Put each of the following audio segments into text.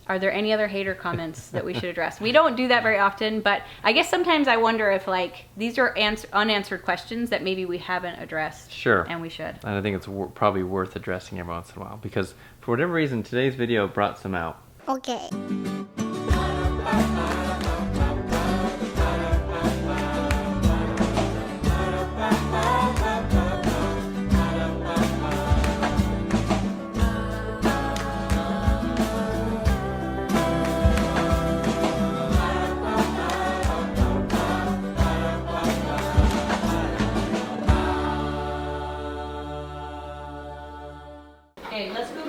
Are there any other hater comments that we should address? We don't do that very often, but I guess sometimes I wonder if like these are unanswered questions that maybe we haven't addressed. Sure. And we should. And I think it's probably worth addressing every once in a while because for whatever reason today's video brought some out. Okay.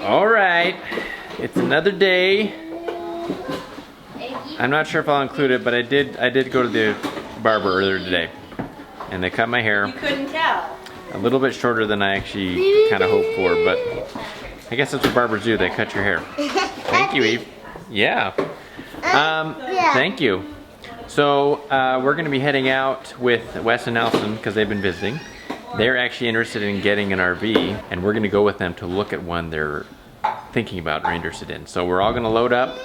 All right, it's another day. I'm not sure if I'll include it, but I did go to the barber earlier today, and they cut my hair. You couldn't tell. A little bit shorter than I actually kind of hoped for, but I guess that's what barbers do. They cut your hair. Thank you, Eve. Yeah. Thank you. So we're going to be heading out with Weston and Alison because they've been visiting. They're actually interested in getting an RV, and we're going to go with them to look at one they're thinking about or interested in. So we're all going to load up.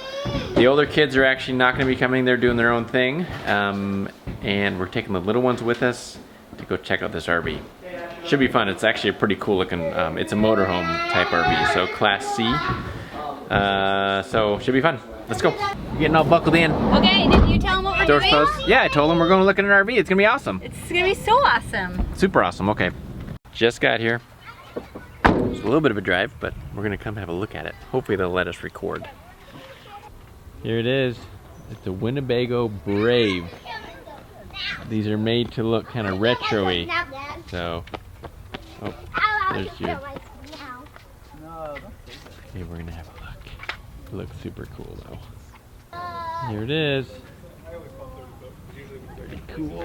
The older kids are actually not going to be coming. They're doing their own thing, and we're taking the little ones with us to go check out this RV. Should be fun. It's actually a pretty cool looking, it's a motorhome type RV, so Class C. So should be fun. Let's go. You're getting all buckled in. Okay, did you tell them what we're Doors doing? closed. Yeah, I told them we're going to look at an RV. It's going to be awesome. It's gonna be so awesome. Super awesome. Okay. Just got here. It's a little bit of a drive, but we're going to come have a look at it. Hopefully they'll let us record. Here it is. It's a Winnebago Brave. These are made to look kind of retro-y. So, oh, there's you. Okay, we're going to have a look. It looks super cool though. Here it is. Pretty cool.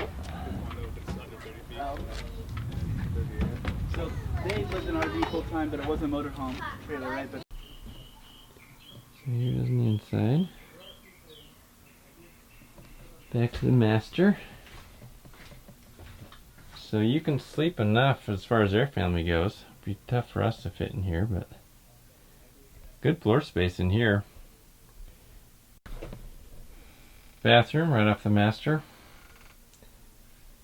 So they lived in RV full time, but it was a motorhome trailer, right? But so here it is on the inside. Back to the master. So you can sleep enough as far as their family goes. It'd be tough for us to fit in here, but good floor space in here. Bathroom right off the master.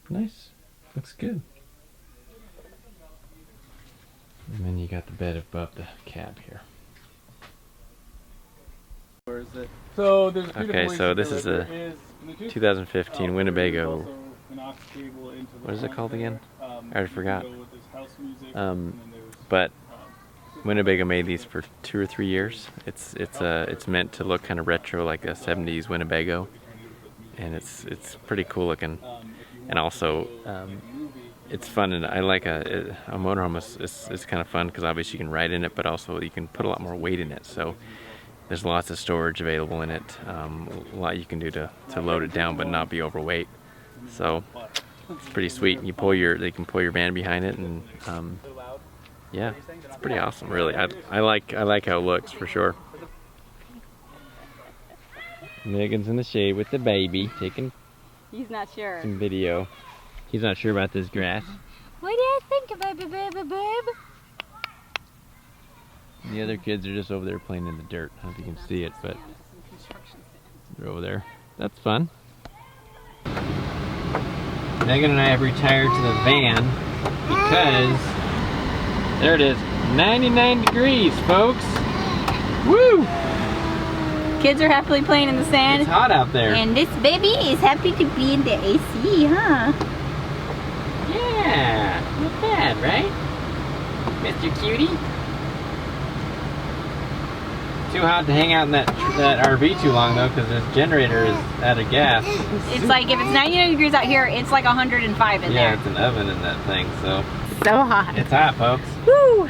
Nice. Looks good. And then you got the bed above the cab here. where is it? So there's a Okay, so this is a 2015 Winnebago. What is it called again? I already forgot. But Winnebago made these for 2 or 3 years. It's meant to look kind of retro, like a 70s Winnebago, and it's pretty cool looking. And also, it's fun, and I like a motorhome is kind of fun because obviously you can ride in it, but also you can put a lot more weight in it. So there's lots of storage available in it. A lot you can do to load it down, but not be overweight. So it's pretty sweet. You they can pull your van behind it, and yeah, it's pretty awesome. Really, I like how it looks for sure. Megan's in the shade with the baby, taking He's not sure. some video. He's not sure about this grass. What do you think, babe? The other kids are just over there playing in the dirt. I don't know if you can see it, but they're over there. That's fun. Megan and I have retired to the van because there it is, 99 degrees, folks. Woo! Kids are happily playing in the sand. It's hot out there. And this baby is happy to be in the AC, huh? Yeah, not bad, right? Mr. Cutie? Too hot to hang out in that RV too long though, because this generator is out of gas. It's like, if it's 99 degrees out here, it's like 105 in there. Yeah, it's an oven in that thing, so. So hot. It's hot, folks. Woo!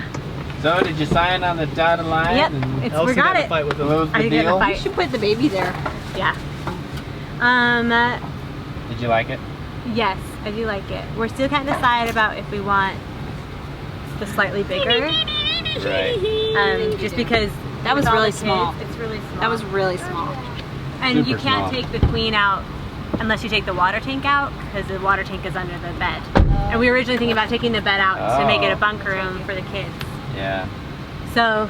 So, did you sign on the dotted line? Yep, And we got it. Fight with them. close the I think deal? we should put the baby there. Yeah. Did you like it? Yes, I do like it. We're still kind of decided about if we want the slightly bigger. Right. Just because that was really small. It's really small. That was really small. And Super you can't small. take the queen out unless you take the water tank out, because the water tank is under the bed. And we were originally thinking about taking the bed out to make it a bunk room for the kids. Yeah. So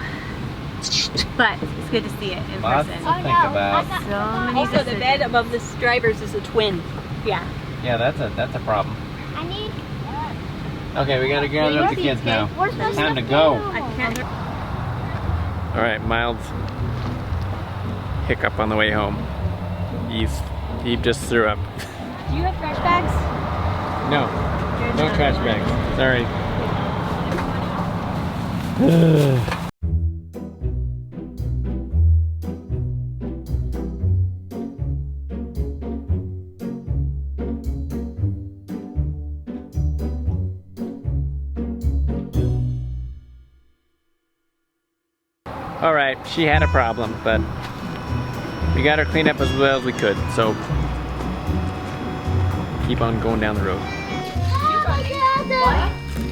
But it's good to see it in Lots person. to think about. So many Also, the bed above the drivers is a twin. Yeah. Yeah, that's a problem. I need. Okay, we gotta gather up the kids now. Where's the Time to stuffed go. animal? I can't. All right, mild hiccup on the way home. Eve just threw up. Do you have trash bags? No, no trash bags. Sorry. All right, she had a problem, but we got her cleaned up as well as we could, so keep on going down the road.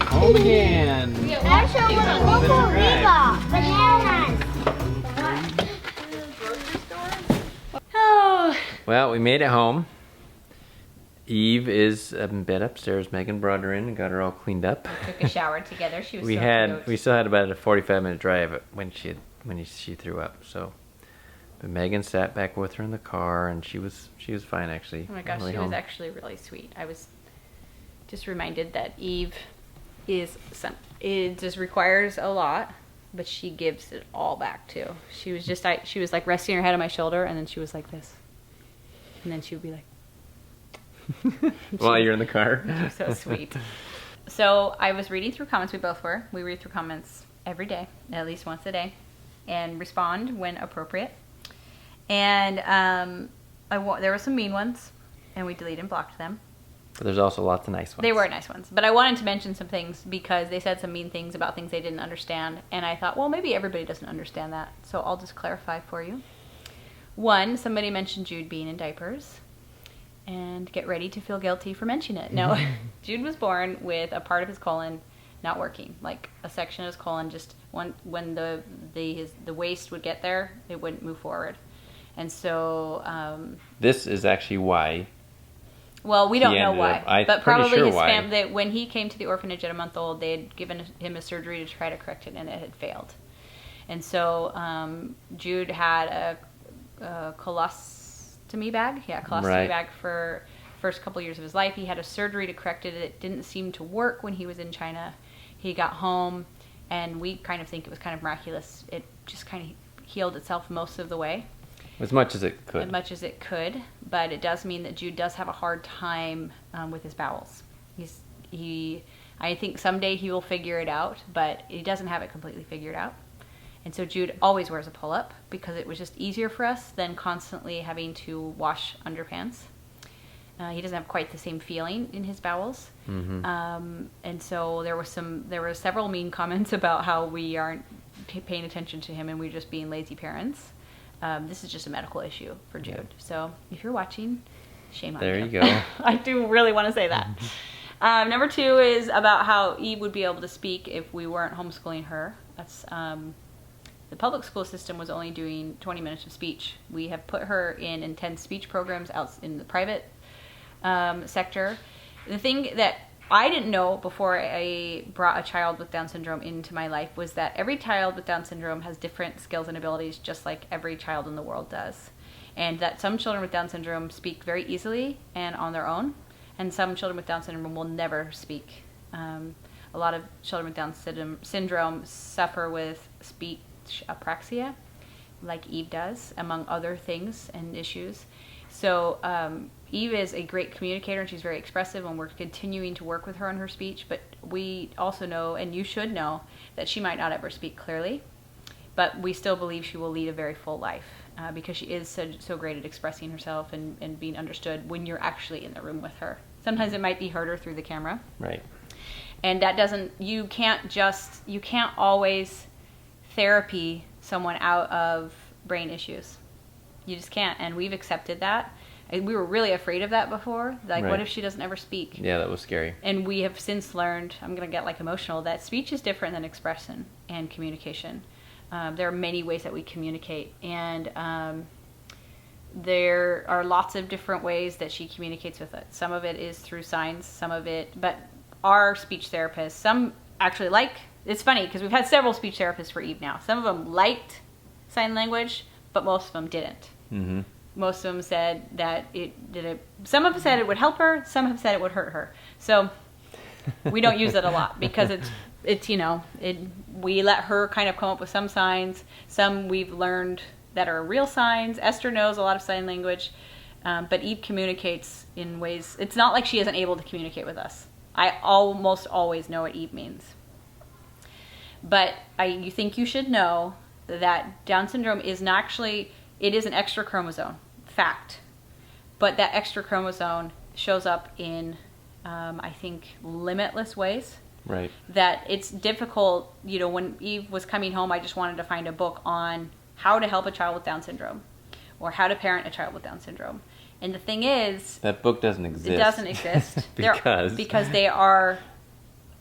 Home again. Actually, look what we got. Bananas. Oh. Well, we made it home. Eve is in bed upstairs. Megan brought her in and got her all cleaned up. Took a shower together. She was We so cute. still had about a 45-minute drive when she threw up. So, but Megan sat back with her in the car, and she was fine actually. Oh my gosh, on the way she was home. actually really sweet. I was just reminded that Eve it just requires a lot, but she gives it all back too. She was just she was like resting her head on my shoulder, and then she was like this, and then she would be like, While you're in the car. she was so sweet. So I was reading through comments. We both were. We read through comments every day, at least once a day, and respond when appropriate. And there were some mean ones, and we deleted and blocked them. But there's also lots of nice ones. They were nice ones. But I wanted to mention some things because they said some mean things about things they didn't understand. And I thought, well, maybe everybody doesn't understand that. So I'll just clarify for you. One, somebody mentioned Jude being in diapers. And get ready to feel guilty for mentioning it. No, Jude was born with a part of his colon not working. Like a section of his colon, just when the waste would get there, it wouldn't move forward. And so... this is actually why. Well, we don't know ended why, up- I'm but pretty probably sure his why. family. When he came to the orphanage at a month old, they had given him a surgery to try to correct it, and it had failed. And so Jude had a colostomy bag. Yeah, colostomy Right. bag for the first couple years of his life. He had a surgery to correct it. It didn't seem to work when he was in China. He got home, and we kind of think it was kind of miraculous. It just kind of healed itself most of the way. As much as it could. As much as it could, but it does mean that Jude does have a hard time with his bowels. I think someday he will figure it out, but he doesn't have it completely figured out. And so Jude always wears a pull-up because it was just easier for us than constantly having to wash underpants. He doesn't have quite the same feeling in his bowels. Mm-hmm. And so there were several mean comments about how we aren't paying attention to him and we're just being lazy parents. This is just a medical issue for Jude. Yeah. So if you're watching, shame on There you. you go. I do really want to say that. Number 2 is about how Eve would be able to speak if we weren't homeschooling her. That's the public school system was only doing 20 minutes of speech. We have put her in intense speech programs out in the private sector. The thing that I didn't know before I brought a child with Down syndrome into my life was that every child with Down syndrome has different skills and abilities, just like every child in the world does. And that some children with Down syndrome speak very easily and on their own, and some children with Down syndrome will never speak. A lot of children with Down syndrome suffer with speech apraxia, like Eve does, among other things and issues. So Eve is a great communicator and she's very expressive, and we're continuing to work with her on her speech, but we also know, and you should know, that she might not ever speak clearly, but we still believe she will lead a very full life because she is so great at expressing herself and being understood when you're actually in the room with her. Sometimes it might be harder through the camera. Right. And that you can't always therapy someone out of brain issues. You just can't, and we've accepted that. We were really afraid of that before. Like, Right. What if she doesn't ever speak? Yeah, that was scary. And we have since learned, I'm going to get like emotional, that speech is different than expression and communication. There are many ways that we communicate, and there are lots of different ways that she communicates with it. Some of it is through signs, but our speech therapists, some actually it's funny because we've had several speech therapists for Eve now. Some of them liked sign language, but most of them didn't. Mm-hmm. Most of them said that some have said it would help her, some have said it would hurt her. So we don't use it a lot because it's we let her kind of come up with some signs. Some we've learned that are real signs. Esther knows a lot of sign language, but Eve communicates in ways. It's not like she isn't able to communicate with us. I almost always know what Eve means. But you think you should know that Down syndrome is not actually, it is an extra chromosome, fact. But that extra chromosome shows up in, I think, limitless ways. Right. That it's difficult, when Eve was coming home, I just wanted to find a book on how to help a child with Down syndrome or how to parent a child with Down syndrome. And the thing is, that book doesn't exist. It doesn't exist. because they are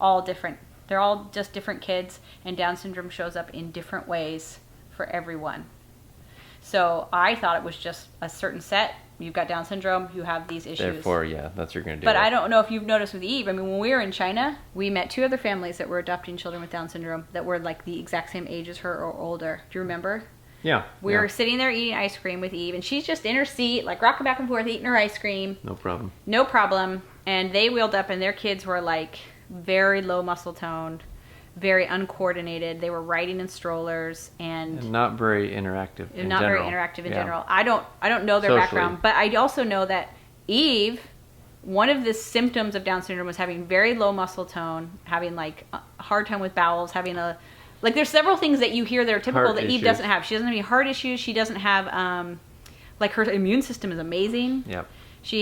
all different. They're all just different kids, and Down syndrome shows up in different ways for everyone. So I thought it was just a certain set. You've got Down syndrome, you have these issues. Therefore, yeah, that's what you're going to do. But I don't know if you've noticed with Eve. I mean, when we were in China, we met 2 other families that were adopting children with Down syndrome that were like the exact same age as her or older. Do you remember? Yeah. We were sitting there eating ice cream with Eve, and she's just in her seat, like rocking back and forth, eating her ice cream. No problem. No problem. And they wheeled up, and their kids were like very low muscle toned, very uncoordinated. They were riding in strollers and not very interactive. Very interactive in general. I don't know their Socially. background, but I also know that Eve, one of the symptoms of Down syndrome was having very low muscle tone, having like a hard time with bowels, having there's several things that you hear that are typical Heart that issues. Eve doesn't have. She doesn't have any heart issues. She doesn't have her immune system is amazing. Yep.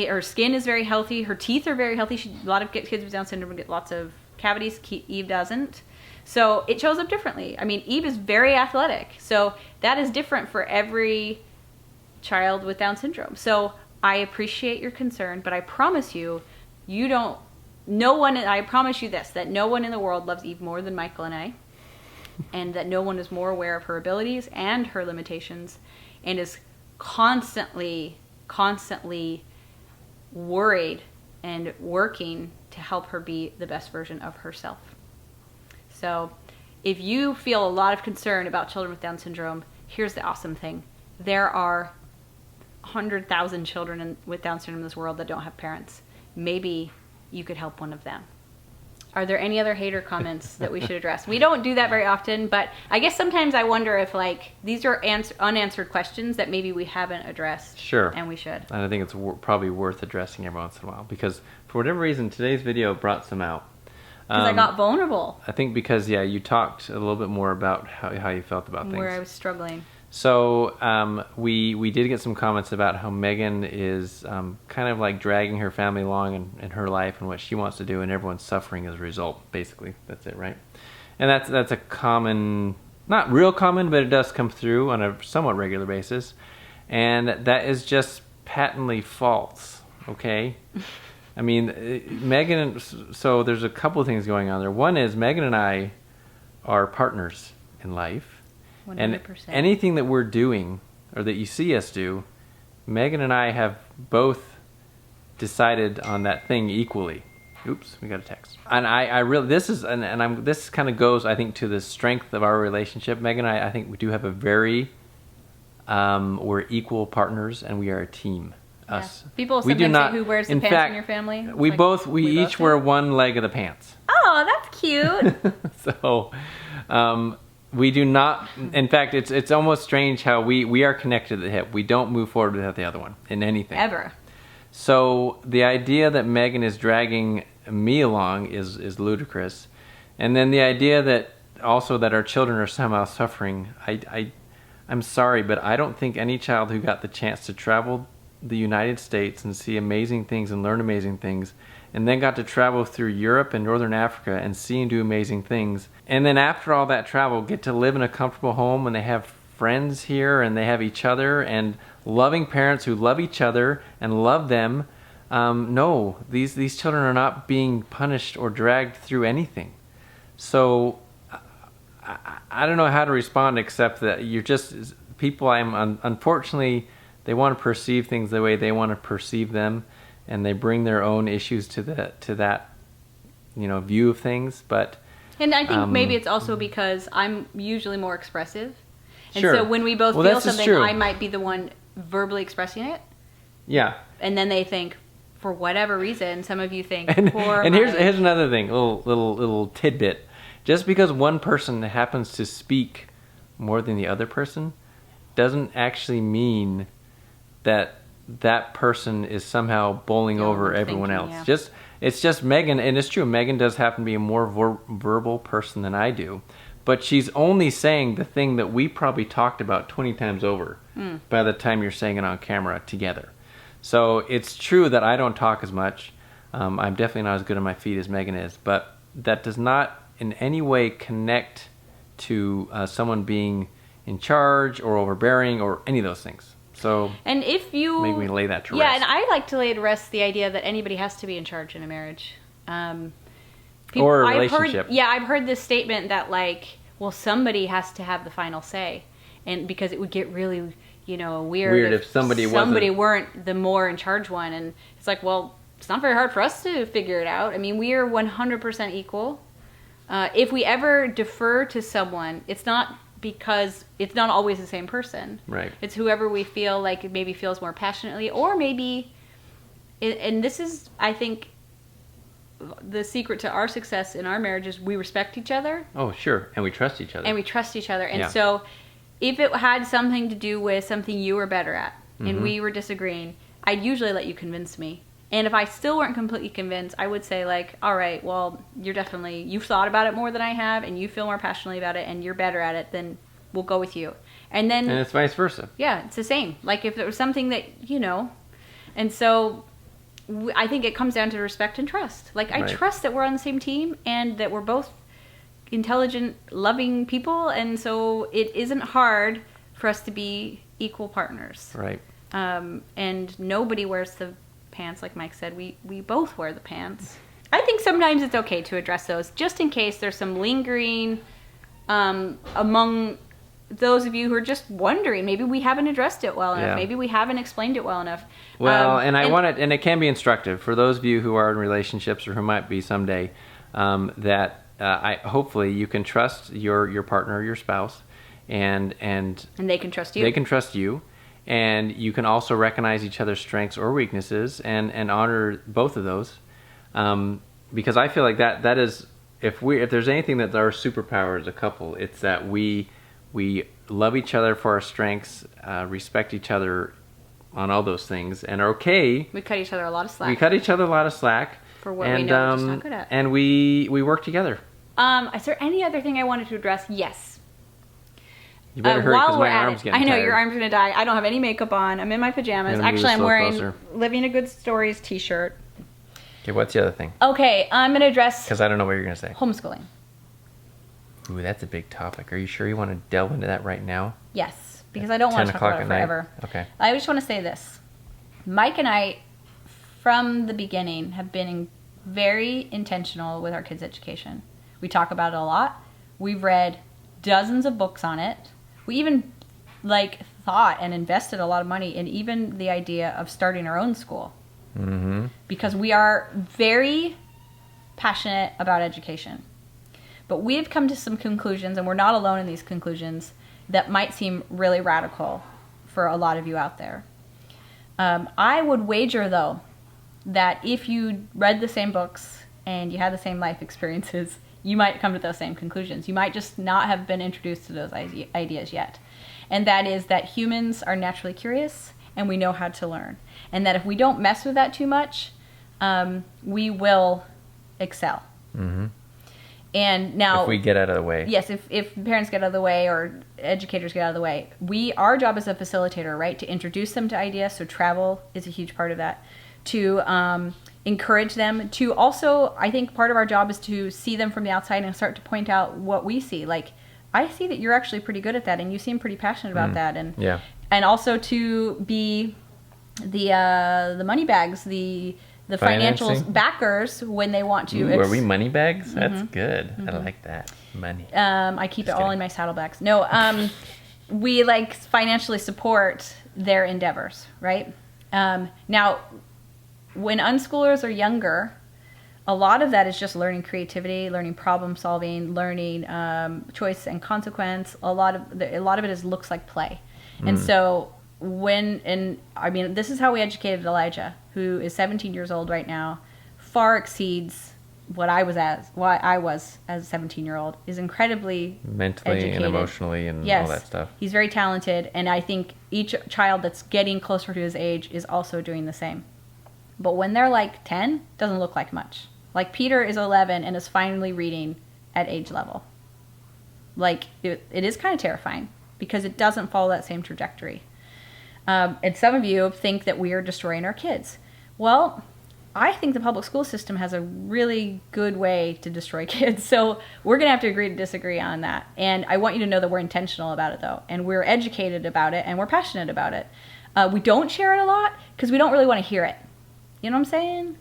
Her skin is very healthy. Her teeth are very healthy. A lot of kids with Down syndrome get lots of cavities. Eve doesn't. So it shows up differently. I mean, Eve is very athletic. So that is different for every child with Down syndrome. So I appreciate your concern, but I promise you, I promise you this, that no one in the world loves Eve more than Michael and I, and that no one is more aware of her abilities and her limitations, and is constantly worried and working to help her be the best version of herself. So if you feel a lot of concern about children with Down syndrome, here's the awesome thing. There are 100,000 children with Down syndrome in this world that don't have parents. Maybe you could help one of them. Are there any other hater comments that we should address? We don't do that very often, but I guess sometimes I wonder if these are unanswered questions that maybe we haven't addressed. Sure. And we should. And I think it's probably worth addressing every once in a while because for whatever reason, today's video brought some out. Because I got vulnerable. I think because, you talked a little bit more about how you felt about things. Where I was struggling. So we did get some comments about how Megan is kind of like dragging her family along in her life and what she wants to do, and everyone's suffering as a result, basically. That's it, right? And that's a common, not real common, but it does come through on a somewhat regular basis. And that is just patently false, okay? I mean, Megan, so there's a couple of things going on there. One is Megan and I are partners in life. 100%. And anything that we're doing or that you see us do, Megan and I have both decided on that thing equally. Oops, we got a text. And I really, this kind of goes, I think, to the strength of our relationship. Megan and I think we do have a very, we're equal partners and we are a team. Us. People sometimes say who wears the pants in your family. It's we each wear one leg of the pants. Oh, that's cute. So, we do not. In fact, it's almost strange how we are connected at the hip. We don't move forward without the other one in anything ever. So the idea that Megan is dragging me along is ludicrous, and then the idea that also that our children are somehow suffering. I'm sorry, but I don't think any child who got the chance to travel the United States and see amazing things and learn amazing things, and then got to travel through Europe and Northern Africa and see and do amazing things, and then after all that travel get to live in a comfortable home and they have friends here and they have each other and loving parents who love each other and love them. No, these children are not being punished or dragged through anything. So I don't know how to respond except that you're just people. Unfortunately, they want to perceive things the way they want to perceive them, and they bring their own issues to that view of things. But and I think maybe it's also because I'm usually more expressive, And Sure. so when we both Well, feel that's just something, true. I might be the one verbally expressing it. Yeah. And then they think, for whatever reason, some of you think, And poor here's Mike. another thing, little tidbit. Just because one person happens to speak more than the other person doesn't actually mean that that person is somehow bowling Yeah, over I'm everyone thinking, else. yeah. It's just Megan, and it's true. Megan does happen to be a more verbal person than I do, but she's only saying the thing that we probably talked about 20 times over by the time you're saying it on camera together. So it's true that I don't talk as much. I'm definitely not as good on my feet as Megan is, but that does not in any way connect to someone being in charge or overbearing or any of those things. So And if you maybe we lay that to yeah, rest. and I like to lay to rest the idea that anybody has to be in charge in a marriage, Or a I've relationship. I've heard this statement that like, well, somebody has to have the final say, and because it would get really, weird if somebody weren't the more in charge one, and it's like, well, it's not very hard for us to figure it out. I mean, we are 100% equal. If we ever defer to someone, it's not because it's not always the same person. Right. It's whoever we feel like maybe feels more passionately, or maybe, and this is, I think, the secret to our success in our marriage is we respect each other. Oh, sure. And we trust each other. And we trust each other. And Yeah. so if it had something to do with something you were better at Mm-hmm. and we were disagreeing, I'd usually let you convince me. And if I still weren't completely convinced, I would say like, all right, well, you've thought about it more than I have, and you feel more passionately about it, and you're better at it, then we'll go with you. And then, and it's vice versa. yeah, it's the same. Like if there was something that, and so I think it comes down to respect and trust. Like I Right. trust that we're on the same team and that we're both intelligent, loving people, and so it isn't hard for us to be equal partners. Right. And nobody wears the pants, like Mike said. We both wear the pants. I think sometimes it's okay to address those, just in case there's some lingering among those of you who are just wondering. Maybe we haven't addressed it well enough. Yeah. Maybe we haven't explained it well enough. Well, and it can be instructive for those of you who are in relationships or who might be someday, that hopefully you can trust your partner or your spouse, and they can trust you. They can trust you, and you can also recognize each other's strengths or weaknesses and honor both of those, because I feel like that is if there's anything that our superpower as a couple, it's that we love each other for our strengths, respect each other on all those things, and are okay. We cut each other a lot of slack. We cut each other a lot of slack. For what we know we're just not good at. And we work together. Is there any other thing I wanted to address? Yes. You better hurry because while we're my at arm's it, getting I know tired. your arm's going to die. I don't have any makeup on. I'm in my pajamas. I'm gonna move Actually, this I'm a little wearing closer. Living a Good Stories t-shirt. Okay, what's the other thing? Okay, I'm going to address Because I don't know what you're going to say. homeschooling. Ooh, that's a big topic. Are you sure you want to delve into that right now? Yes, because I don't want to 10 talk o'clock about it at night? forever. Okay. I just want to say this. Mike and I, from the beginning, have been very intentional with our kids' education. We talk about it a lot. We've read dozens of books on it. We even thought and invested a lot of money in even the idea of starting our own school. Mm-hmm. Because we are very passionate about education. But we've come to some conclusions, and we're not alone in these conclusions, that might seem really radical for a lot of you out there. I would wager, though, that if you read the same books and you had the same life experiences, you might come to those same conclusions. You might just not have been introduced to those ideas yet. And that is that humans are naturally curious and we know how to learn. And that if we don't mess with that too much, we will excel. Mm-hmm. And now, If we get out of the way. yes, if parents get out of the way or educators get out of the way, our job as a facilitator, right, to introduce them to ideas. So travel is a huge part of that. To encourage them. To also, I think part of our job is to see them from the outside and start to point out what we see. Like, I see that you're actually pretty good at that, and you seem pretty passionate about that. And Yeah. and also to be the money bags, the financial Financing? backers when they want to. Ooh, are we money bags? Mm-hmm. That's good. I like that. Money. I keep it all kidding. in my saddlebags. No, we financially support their endeavors, right? Now, when unschoolers are younger, a lot of that is just learning creativity, learning problem solving, learning choice and consequence. A lot of it is looks like play. And so this is how we educated Elijah, who is 17 years old right now, far exceeds what I was as a 17-year-old, is incredibly mentally educated. and emotionally and Yes, all that stuff. He's very talented, and I think each child that's getting closer to his age is also doing the same. But when they're like 10, doesn't look like much. Like Peter is 11 and is finally reading at age level. Like it is kind of terrifying because it doesn't follow that same trajectory. And some of you think that we are destroying our kids. Well, I think the public school system has a really good way to destroy kids. So we're going to have to agree to disagree on that. And I want you to know that we're intentional about it, though. And we're educated about it, and we're passionate about it. We don't share it a lot because we don't really want to hear it. You know what I'm saying?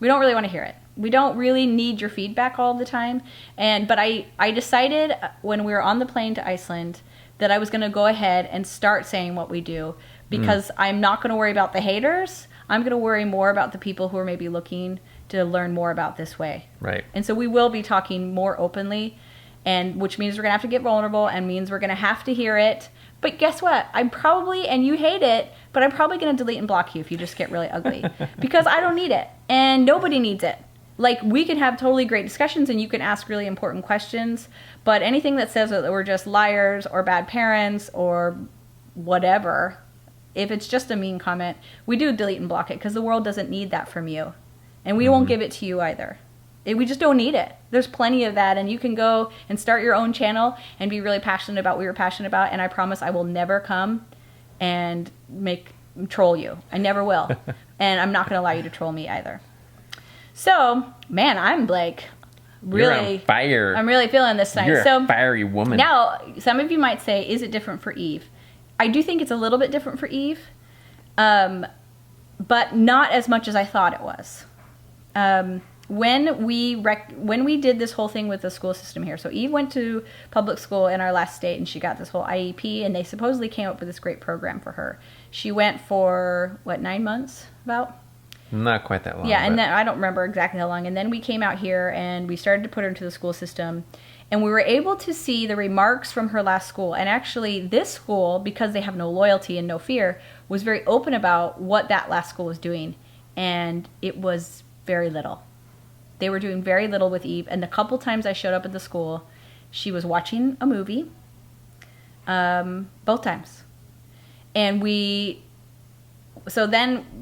We don't really want to hear it. We don't really need your feedback all the time. But I decided when we were on the plane to Iceland that I was going to go ahead and start saying what we do, because I'm not going to worry about the haters. I'm going to worry more about the people who are maybe looking to learn more about this way. Right. And so we will be talking more openly, and which means we're going to have to get vulnerable, and means we're going to have to hear it. But guess what? And you hate it, but I'm probably going to delete and block you if you just get really ugly. Because I don't need it, and nobody needs it. Like, we can have totally great discussions, and you can ask really important questions, but anything that says that we're just liars or bad parents or whatever, if it's just a mean comment, we do delete and block it, because the world doesn't need that from you. And we won't give it to you either. We just don't need it. There's plenty of that, and you can go and start your own channel and be really passionate about what you're passionate about, and I promise I will never come and troll you. I never will. And I'm not going to allow you to troll me either. So, man, I'm like really... You're on fire. I'm really feeling this tonight. You're a fiery woman. Now, some of you might say, is it different for Eve? I do think it's a little bit different for Eve, but not as much as I thought it was. When we did this whole thing with the school system here, so Eve went to public school in our last state, and she got this whole IEP, and they supposedly came up with this great program for her. She went for, 9 months, about? Not quite that long. Yeah, and then I don't remember exactly how long. And then we came out here, and we started to put her into the school system, and we were able to see the remarks from her last school. And actually, this school, because they have no loyalty and no fear, was very open about what that last school was doing, and it was very little. They were doing very little with Eve, and the couple times I showed up at the school, she was watching a movie, both times. And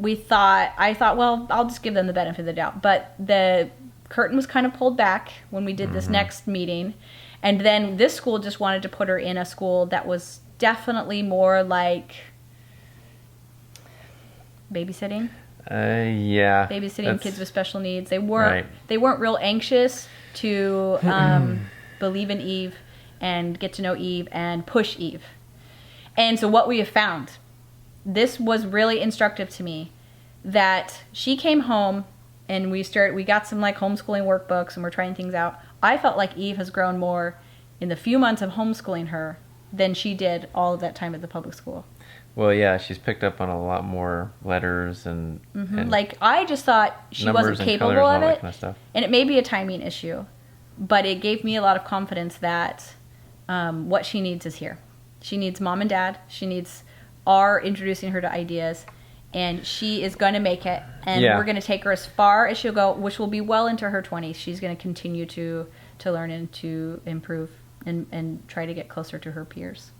I thought, well, I'll just give them the benefit of the doubt. But the curtain was kind of pulled back when we did this next meeting, and then this school just wanted to put her in a school that was definitely more like babysitting. Yeah. Babysitting kids with special needs. They weren't real anxious to believe in Eve and get to know Eve and push Eve. And so what we have found, this was really instructive to me, that she came home and we got some homeschooling workbooks and we're trying things out. I felt like Eve has grown more in the few months of homeschooling her than she did all of that time at the public school. Well, yeah, she's picked up on a lot more letters and I just thought she wasn't capable of it, kind of stuff. And it may be a timing issue, but it gave me a lot of confidence that what she needs is here. She needs mom and dad. She needs our introducing her to ideas, and she is going to make it. And we're going to take her as far as she'll go, which will be well into her 20s. She's going to continue to learn and to improve and try to get closer to her peers.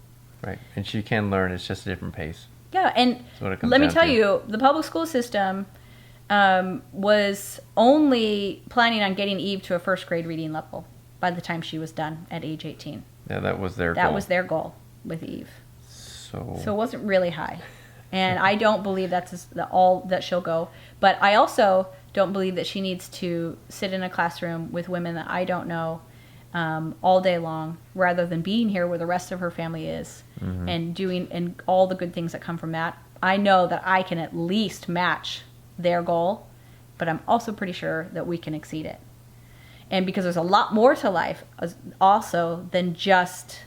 Right, and she can learn. It's just a different pace. Yeah, and let me tell you, the public school system was only planning on getting Eve to a first grade reading level by the time she was done at age 18. Yeah, that was their goal. That was their goal with Eve. So it wasn't really high. And I don't believe that's all that she'll go. But I also don't believe that she needs to sit in a classroom with women that I don't know all day long, rather than being here where the rest of her family is and doing all the good things that come from that. I know that I can at least match their goal, but I'm also pretty sure that we can exceed it. And because there's a lot more to life also than just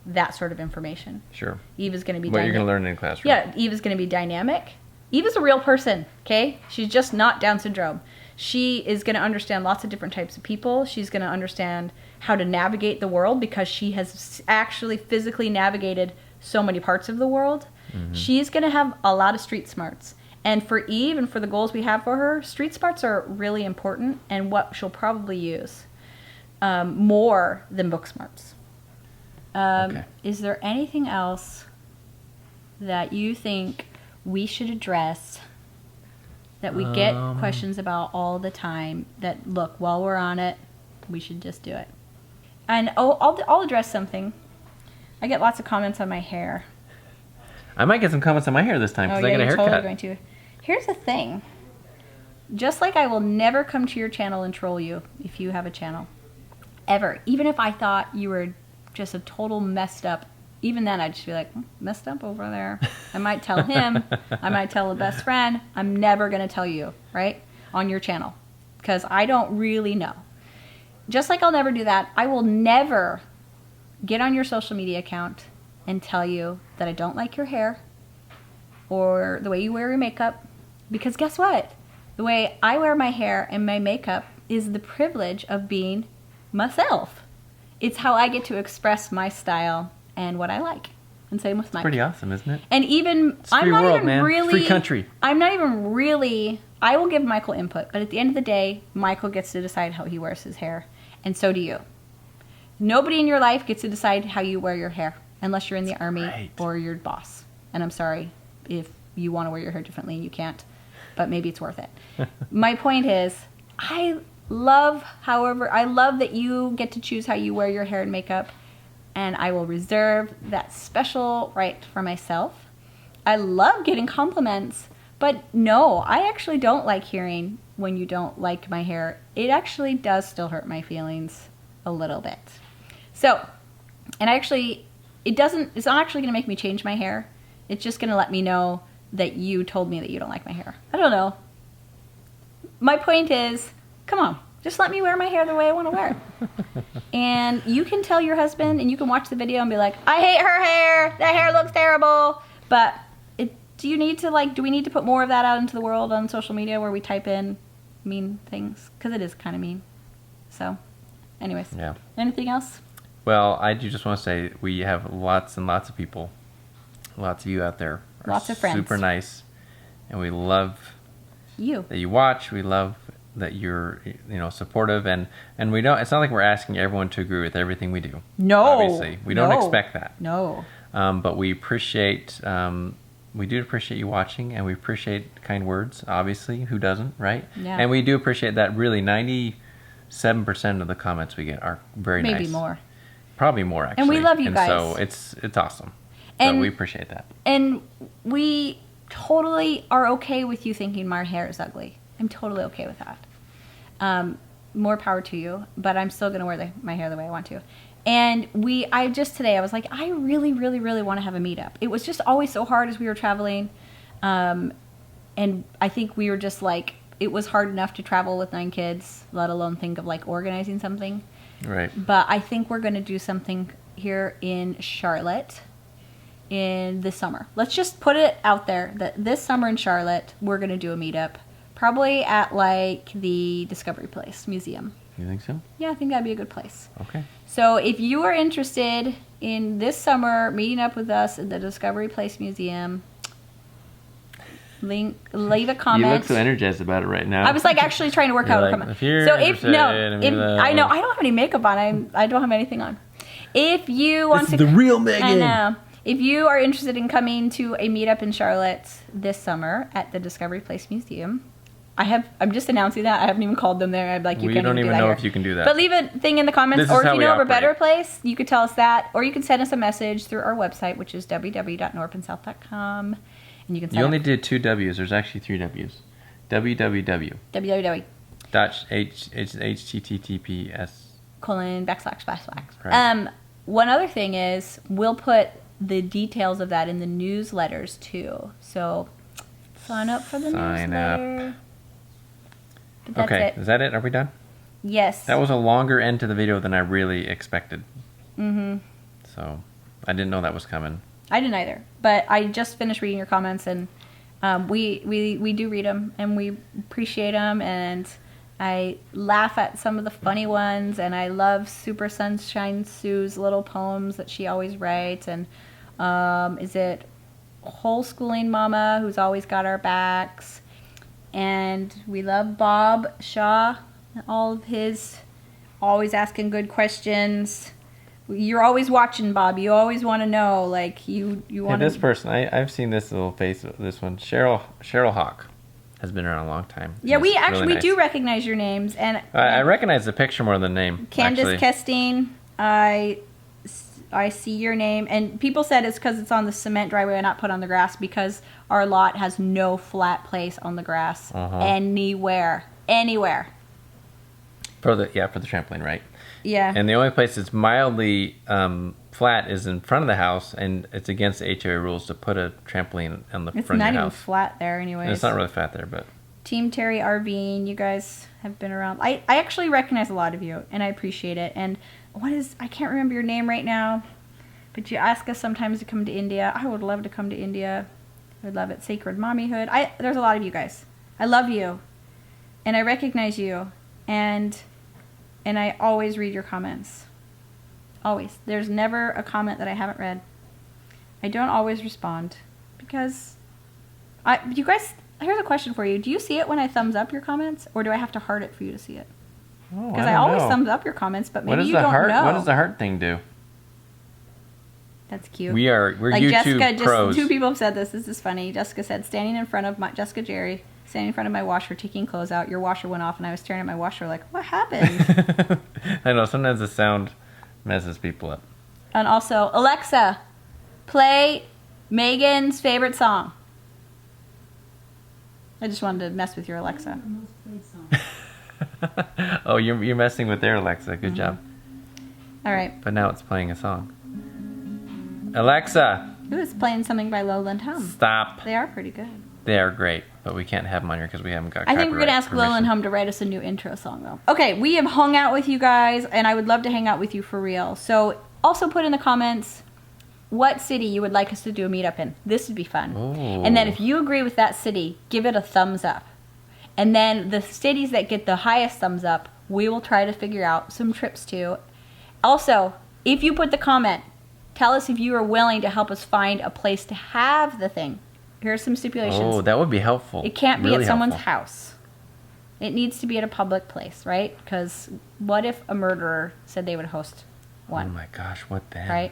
that sort of information. Sure. Eve is going to be what you're going to learn in a classroom. Yeah, Eve is going to be dynamic. Eve is a real person, okay? She's just not Down syndrome. She is going to understand lots of different types of people. She's going to understand how to navigate the world because she has actually physically navigated so many parts of the world. She's going to have a lot of street smarts. And for Eve and for the goals we have for her, street smarts are really important and what she'll probably use more than book smarts. Okay. Is there anything else that you think we should address that we get questions about all the time that, look, while we're on it, we should just do it? And I'll address something. I get lots of comments on my hair. I might get some comments on my hair this time because I got a haircut. Totally going to. Here's the thing. Just like I will never come to your channel and troll you if you have a channel. Ever. Even if I thought you were just a total messed up, even then I'd just be like, messed up over there. I might tell him. I might tell a best friend. I'm never going to tell you, right? On your channel. Because I don't really know. Just like I'll never do that, I will never get on your social media account and tell you that I don't like your hair or the way you wear your makeup. Because guess what? The way I wear my hair and my makeup is the privilege of being myself. It's how I get to express my style and what I like. And same with Mike. Pretty awesome, isn't it? And even, It's free world, man. Free country. I'm not even really, I will give Michael input, but at the end of the day, Michael gets to decide how he wears his hair. And so do you. Nobody in your life gets to decide how you wear your hair unless you're in the army or your boss. And I'm sorry if you want to wear your hair differently and you can't, but maybe it's worth it. My point is, I love that you get to choose how you wear your hair and makeup, and I will reserve that special right for myself. I love getting compliments, but no, I actually don't like hearing when you don't like my hair. It actually does still hurt my feelings a little bit. So, and it's not actually going to make me change my hair. It's just going to let me know that you told me that you don't like my hair. I don't know. My point is, come on, just let me wear my hair the way I want to wear it. And you can tell your husband and you can watch the video and be like, I hate her hair. That hair looks terrible. But do we need to put more of that out into the world on social media where we type in mean things? Because it is kind of mean. So, anyways. Yeah. Anything else? Well, I do just want to say we have lots and lots of people, lots of you out there. Lots of friends. Super nice. And we love You. that you watch. We love that you're, supportive. And we don't, it's not like we're asking everyone to agree with everything we do. No. Obviously. We don't expect that. No. But we appreciate, we do appreciate you watching, and we appreciate kind words, obviously. Who doesn't, right? Yeah. And we do appreciate that really 97% of the comments we get are very nice. Maybe more. Probably more, actually. And we love you guys. So it's awesome. And so we appreciate that. And we totally are okay with you thinking my hair is ugly. I'm totally okay with that. More power to you, but I'm still going to wear my hair the way I want to. And today I was like, I really, really, really want to have a meetup. It was just always so hard as we were traveling. And I think we were just like, it was hard enough to travel with 9 kids, let alone think of like organizing something. Right. But I think we're going to do something here in Charlotte in the summer. Let's just put it out there that this summer in Charlotte, we're going to do a meetup. Probably at like the Discovery Place Museum. You think so? Yeah, I think that'd be a good place. Okay. So if you are interested in this summer meeting up with us at the Discovery Place Museum, leave a comment. You look so energized about it right now. I was like actually trying to work out a comment. If you're I know I don't have any makeup on. I don't have anything on. If you want the real Megan. I know. If you are interested in coming to a meetup in Charlotte this summer at the Discovery Place Museum, I'm just announcing that. I haven't even called them there. I'm like, we don't even know if you can do that. But leave a thing in the comments, This or is if how you we know of a operate. better place, you could tell us that, or you can send us a message through our website, which is www.norpandsouth.com, and you can sign You only up. did 2 W's. There's actually 3 W's. www. www. HTTPS. ://. Right. One other thing is we'll put the details of that in the newsletters too. So sign up for the newsletter. But that's Okay, it. is that it? Are we done? Yes. That was a longer end to the video than I really expected. Mm-hmm. So I didn't know that was coming. I didn't either. But I just finished reading your comments, and we do read them, and we appreciate them, and I laugh at some of the funny ones, and I love Super Sunshine Sue's little poems that she always writes. And is it Homeschooling Mama, who's always got our backs? And we love Bob Shaw, all of his always asking good questions. You're always watching, Bob. You always want to know, like you want. This person, I've seen this little face. This one, Cheryl Hawk, has been around a long time. Yeah, we It's actually really nice. do recognize your names, and I recognize the picture more than the name. Candace actually. Kestine. I see your name, and people said it's because it's on the cement driveway and not put on the grass, because our lot has no flat place on the grass anywhere. For the trampoline, right? Yeah. And the only place that's mildly flat is in front of the house, and it's against the HOA rules to put a trampoline on the It's front not of your even house. flat there anyways. And it's not really flat there, but Team Terry RVing, you guys have been around. I actually recognize a lot of you, and I appreciate it. And I can't remember your name right now, but you ask us sometimes to come to India. I would love to come to India. I would love it. Sacred Mommyhood. There's a lot of you guys. I love you, and I recognize you, and I always read your comments. Always. There's never a comment that I haven't read. I don't always respond because you guys. Here's a question for you. Do you see it when I thumbs up your comments, or do I have to heart it for you to see it? Because I always thumbs up your comments, but maybe you don't know. What does the heart thing do? That's cute. We're like YouTube Jessica, pros. Two people have said this. This is funny. Jessica said, standing in front of standing in front of my washer, taking clothes out. Your washer went off, and I was staring at my washer like, what happened? I know, sometimes the sound messes people up. And also, Alexa, play Megan's favorite song. I just wanted to mess with your Alexa. Oh, you're messing with their Alexa. Good job. All right. But now it's playing a song. Alexa, Ooh, it's playing something by Lowland Hum. stop. They are pretty good. They are great, but we can't have them on here because we haven't got I think we're going to ask Lowland Hum to write us a new intro song, though. Okay, we have hung out with you guys, and I would love to hang out with you for real. So also put in the comments what city you would like us to do a meetup in. This would be fun. Ooh. And then if you agree with that city, give it a thumbs up. And then the cities that get the highest thumbs up, we will try to figure out some trips to. Also, if you put the comment, tell us if you are willing to help us find a place to have the thing. Here are some stipulations. Oh, that would be helpful. It can't be Really at someone's helpful. house. It needs to be at a public place, right? Because what if a murderer said they would host one? Oh my gosh, what then? Right?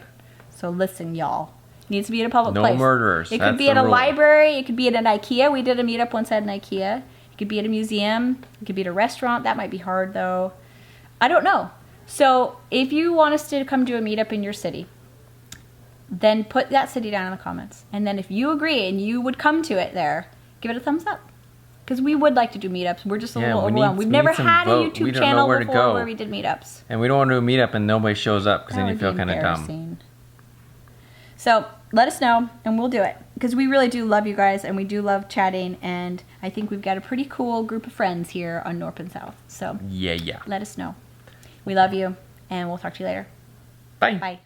So listen, y'all. It needs to be at a public No place. murderers. It That's could be the at a rule. library. It could be at an IKEA. We did a meetup once at an IKEA. It could be at a museum. It could be at a restaurant. That might be hard, though. I don't know. So if you want us to come do a meetup in your city, then put that city down in the comments. And then if you agree and you would come to it there, give it a thumbs up. Because we would like to do meetups. We're just a little overwhelmed. We've never had a YouTube channel before where we did meetups. And we don't want to do a meetup and nobody shows up because That then you would feel be kind of dumb. embarrassing. So let us know and we'll do it. Because we really do love you guys and we do love chatting. And I think we've got a pretty cool group of friends here on North and South. So Yeah. let us know. We love you and we'll talk to you later. Bye. Bye.